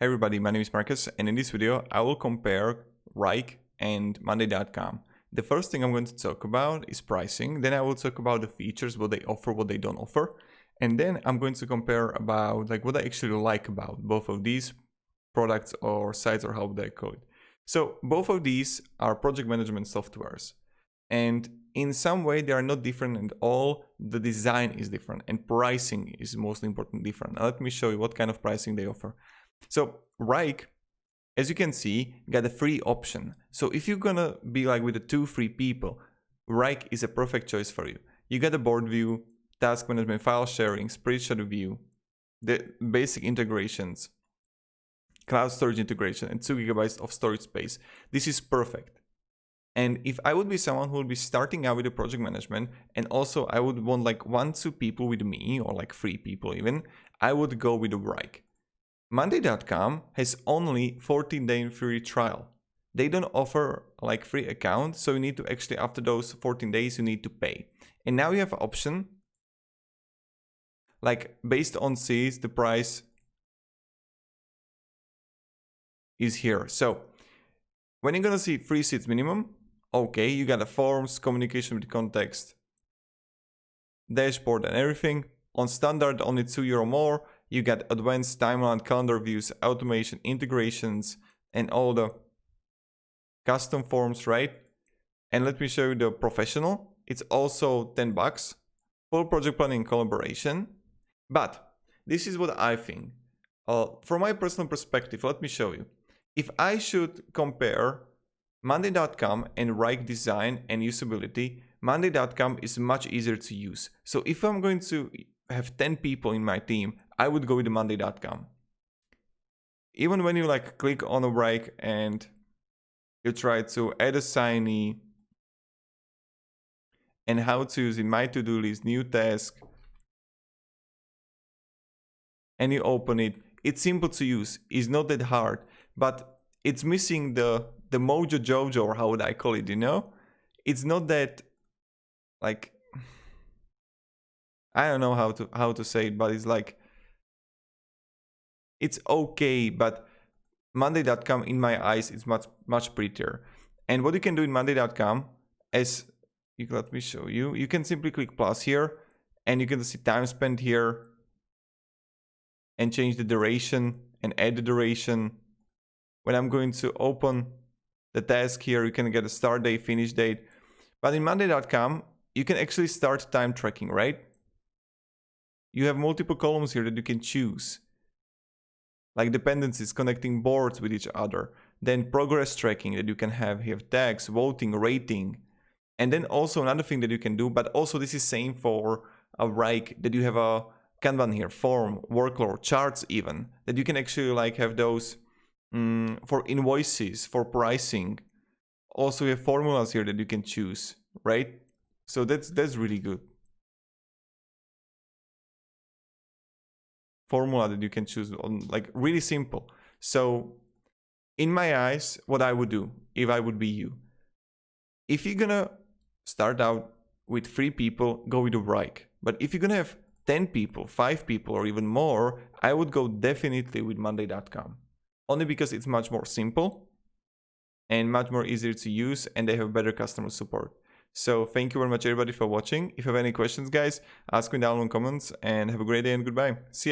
Hey everybody, my name is Marcus, and in this video I will compare Wrike and Monday.com. The first thing I'm going to talk about is pricing, then I will talk about the features, what they offer, what they don't offer, and then I'm going to compare about what I actually like about both of these products or sites, or how they call it. So both of these are project management softwares, and in some way they are not different at all. The design is different and pricing is most important different. Now let me show you what kind of pricing they offer. So Wrike, as you can see, got a free option. So if you're gonna be with the 2-3 people, Wrike is a perfect choice for you. You got a board view, task management, file sharing, spreadsheet view, the basic integrations, cloud storage integration, and 2 GB of storage space. This is perfect. And if I would be someone who would be starting out with the project management, and also I would want 1-2 people with me, or 3 people even, I would go with the Wrike. Monday.com has only 14-day free trial. They don't offer free account, so you need to actually, after those 14 days, you need to pay. And now you have an option, based on seats, the price is here. So when you're gonna see 3 seats minimum, okay, you got a forms, communication with context, dashboard and everything. On standard, only €2 more. You got advanced timeline, calendar views, automation, integrations, and all the custom forms, right? And let me show you the professional. It's also $10, full project planning and collaboration. But this is what I think. From my personal perspective, let me show you. If I should compare Monday.com and Wrike design and usability, Monday.com is much easier to use. So if I'm going to have 10 people in my team, I would go with the Monday.com. Even when you click on a Wrike and you try to add a signee and how to use in my to-do list, new task, and you open it, it's simple to use. It's not that hard, but it's missing the mojo jojo, or how would I call it, you know? It's not that I don't know how to say it, but it's it's okay, but Monday.com in my eyes is much prettier. And what you can do in Monday.com is, let me show you, you can simply click plus here and you can see time spent here and change the duration and add the duration. When I'm going to open the task here, you can get a start date, finish date. But in Monday.com, you can actually start time tracking, right? You have multiple columns here that you can choose, like dependencies, connecting boards with each other, then progress tracking that you can have here, tags, voting, rating, and then also another thing that you can do, but also this is same for a Wrike, that you have a Kanban here, form, workload, charts even, that you can actually have those for invoices, for pricing. Also you have formulas here that you can choose, right? So that's really good. Formula that you can choose on, really simple. So in my eyes, what I would do if I would be you, if you're gonna start out with 3 people, go with the Wrike. But if you're gonna have 10 people, 5 people, or even more, I would go definitely with Monday.com, only because it's much more simple and much more easier to use, and they have better customer support. So thank you very much everybody for watching. If you have any questions, guys, ask me down in the comments, and have a great day and goodbye. See ya.